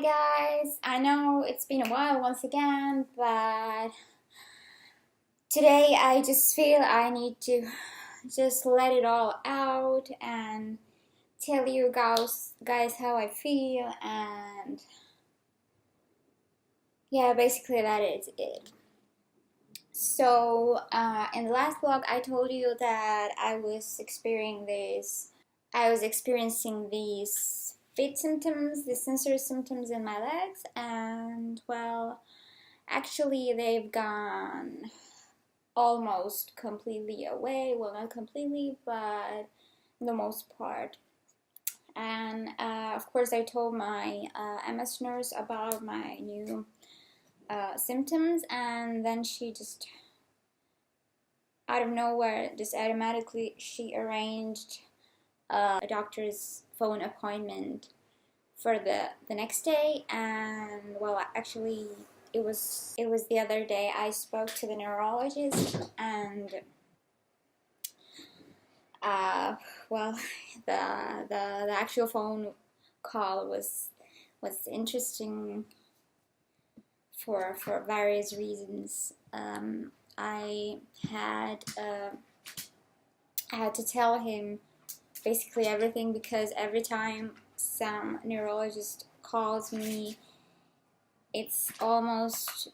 Guys, I know it's been a while once again, but today I just feel I need to just let it all out and tell you guys how I feel, and yeah, basically that is it. So in the last vlog I told you that I was experiencing these fit symptoms, the sensory symptoms in my legs, and well, actually they've gone almost completely away. Well, not completely, but the most part. And of course I told my MS nurse about my new symptoms, and then she just out of nowhere, just automatically, she arranged a doctor's phone appointment for the next day. And well, actually it was the other day I spoke to the neurologist, and well, the actual phone call was interesting for various reasons. I had to tell him basically everything, because every time some neurologist calls me, it's almost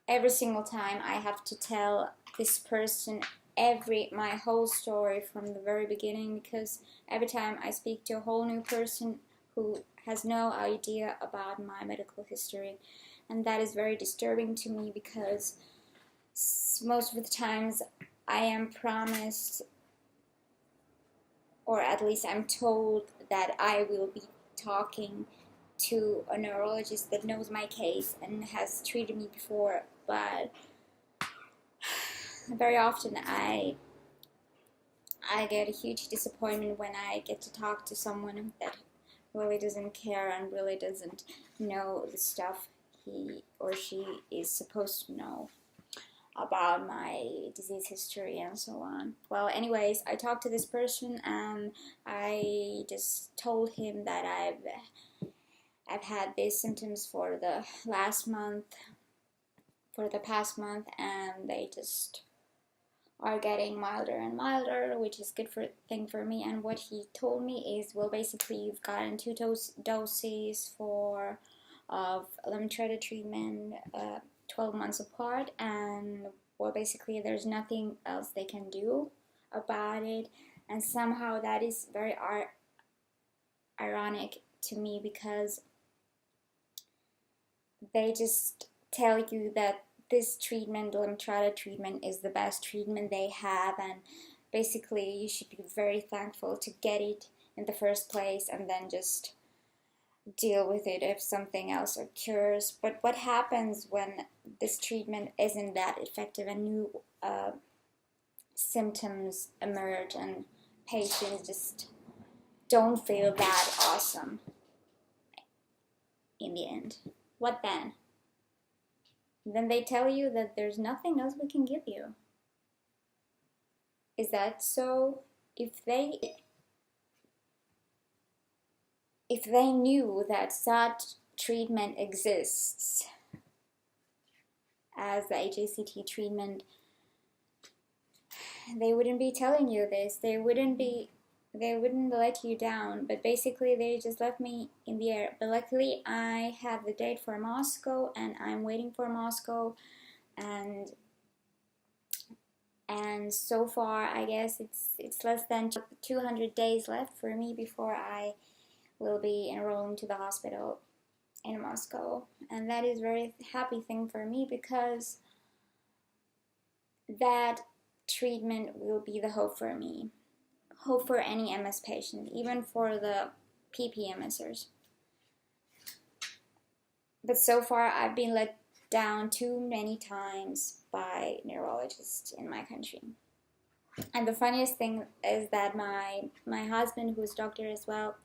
every single time I have to tell this person my whole story from the very beginning, because every time I speak to a whole new person who has no idea about my medical history, and that is very disturbing to me, because most of the times I am promised, or at least I'm told, that I will be talking to a neurologist that knows my case and has treated me before, but very often I get a huge disappointment when I get to talk to someone that really doesn't care and really doesn't know the stuff he or she is supposed to know about my disease history and so on. Well, anyways, I talked to this person, and I just told him that I've had these symptoms for the past month, and they just are getting milder and milder, which is good thing for me. And what he told me is, well, basically you've gotten two doses of ms-tauti treatment, 12 months apart, and well, basically there's nothing else they can do about it. And somehow that is very ironic to me, because they just tell you that this treatment, the ms-tauti treatment, is the best treatment they have, and basically you should be very thankful to get it in the first place, and then just deal with it if something else occurs. But what happens when this treatment isn't that effective and new symptoms emerge and patients just don't feel that awesome in the end? What then? Then they tell you that there's nothing else we can give you. Is that so? If they knew that such treatment exists as the HACT treatment, they wouldn't be telling you this. They wouldn't let you down. But basically they just left me in the air. But luckily I have the date for Moscow, and I'm waiting for Moscow, and so far I guess it's less than 200 days left for me before I will be enrolling to the hospital in Moscow. And that is a very happy thing for me, because that treatment will be the hope for me, hope for any MS patient, even for the PPMSers. But so far I've been let down too many times by neurologists in my country. And the funniest thing is that my husband, who's a doctor as well,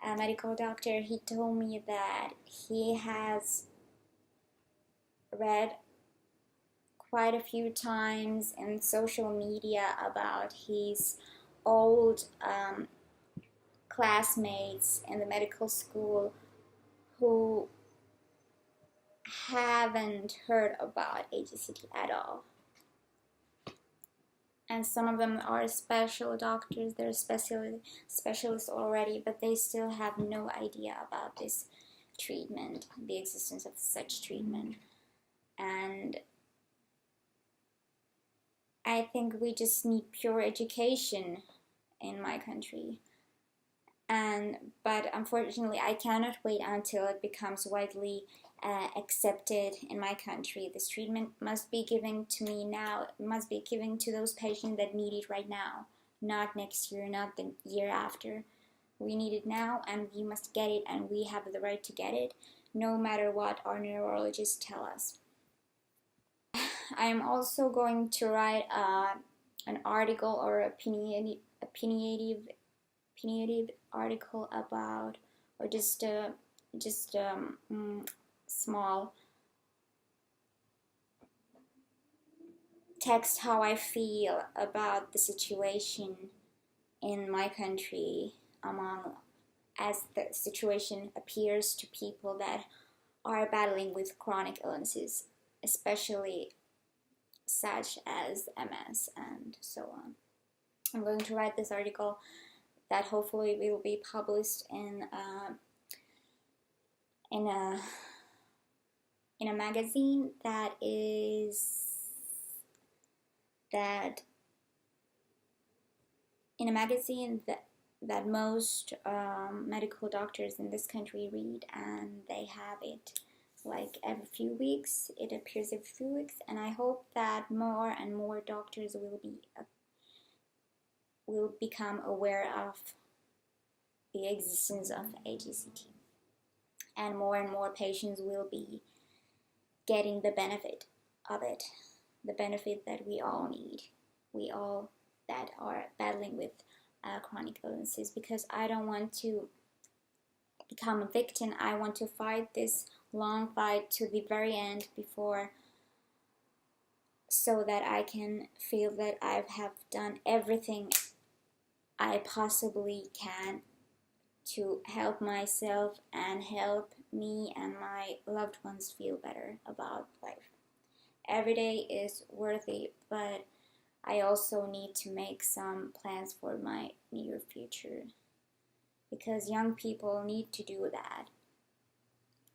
a medical doctor, he told me that he has read quite a few times in social media about his old classmates in the medical school who haven't heard about HCT at all. And some of them are special doctors, they're specialists already, but they still have no idea about this treatment, the existence of such treatment. And I think we just need pure education in my country. But unfortunately, I cannot wait until it becomes widely accepted in my country. This treatment must be given to me now. It must be given to those patients that need it right now, not next year, not the year after. We need it now, and we must get it, and we have the right to get it, no matter what our neurologists tell us. I am also going to write an article or opinionative article about, or just small text how I feel about the situation in my country as the situation appears to people that are battling with chronic illnesses, especially such as MS and so on. I'm going to write this article that hopefully will be published in a magazine that most medical doctors in this country read, and they have it like every few weeks. It appears every few weeks, and I hope that more and more doctors will become aware of the existence of HCT, and more patients will be getting the benefit of it, the benefit that we all need, we all that are battling with chronic illnesses, because I don't want to become a victim. I want to fight this long fight to the very end so that I can feel that I have done everything I possibly can to help myself and help me and my loved ones feel better about life. Every day is worthy, but I also need to make some plans for my near future, because young people need to do that,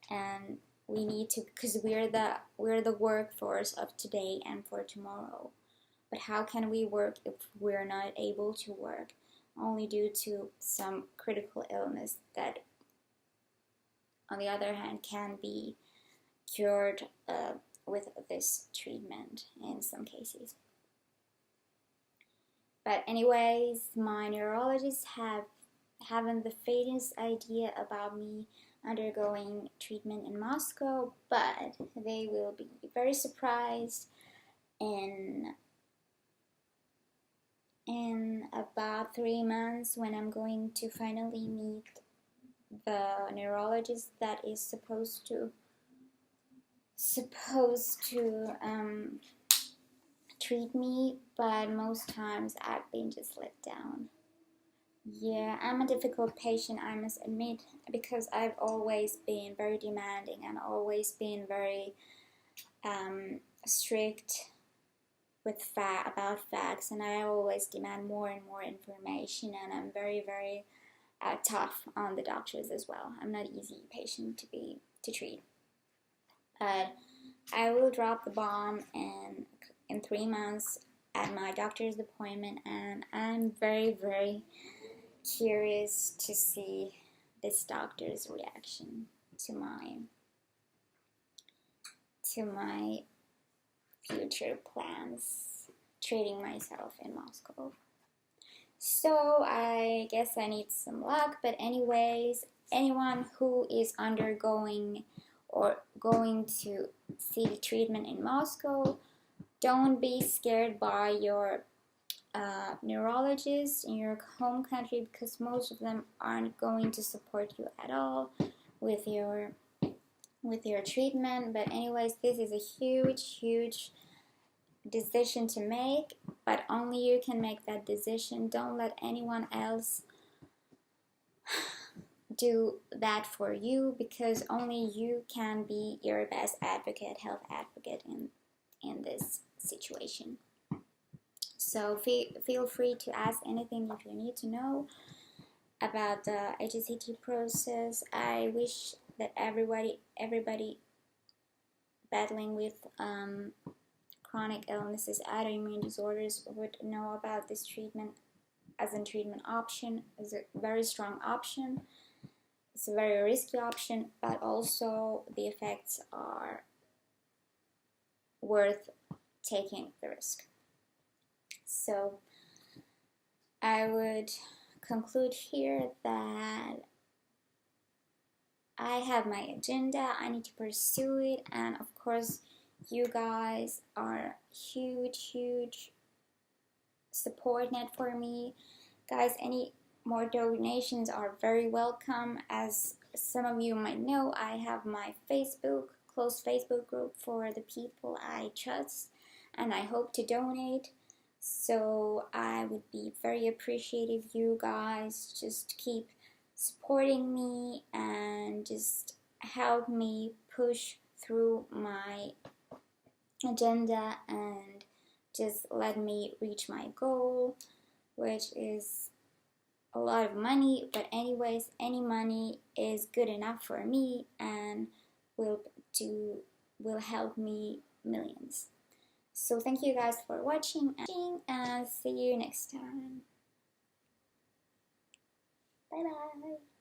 and we need to, because we're the workforce of today and for tomorrow. But how can we work if we're not able to work, only due to some critical illness that, on the other hand, can be cured with this treatment in some cases? But anyways, my neurologists haven't the faintest idea about me undergoing treatment in Moscow, but they will be very surprised in about 3 months, when I'm going to finally meet the neurologist that is supposed to treat me, but most times I've been just let down. Yeah, I'm a difficult patient, I must admit, because I've always been very demanding and always been very strict with about facts, and I always demand more and more information, and I'm very, very tough on the doctors as well. I'm not an easy patient to treat. But I will drop the bomb in 3 months at my doctor's appointment, and I'm very, very curious to see this doctor's reaction to my future plans treating myself in Moscow. So I guess I need some luck, but anyways, anyone who is undergoing or going to see the treatment in Moscow, don't be scared by your neurologist in your home country, because most of them aren't going to support you at all with your treatment. But anyways, this is a huge decision to make, but only you can make that decision. Don't let anyone else do that for you, because only you can be your best advocate, health advocate in this situation. So feel free to ask anything if you need to know about the HSCT process. I wish that everybody battling with chronic illnesses, autoimmune disorders, would know about this treatment as a treatment option, as a very strong option. It's a very risky option, but also the effects are worth taking the risk. So I would conclude here that I have my agenda, I need to pursue it, and of course you guys are huge support net for me. Guys, any more donations are very welcome. As some of you might know, I have my closed Facebook group for the people I trust and I hope to donate. So I would be very appreciative you guys just keep supporting me and just help me push through my agenda and just let me reach my goal, which is a lot of money, but anyways, any money is good enough for me and will help me millions. So thank you guys for watching and see you next time. Bye bye.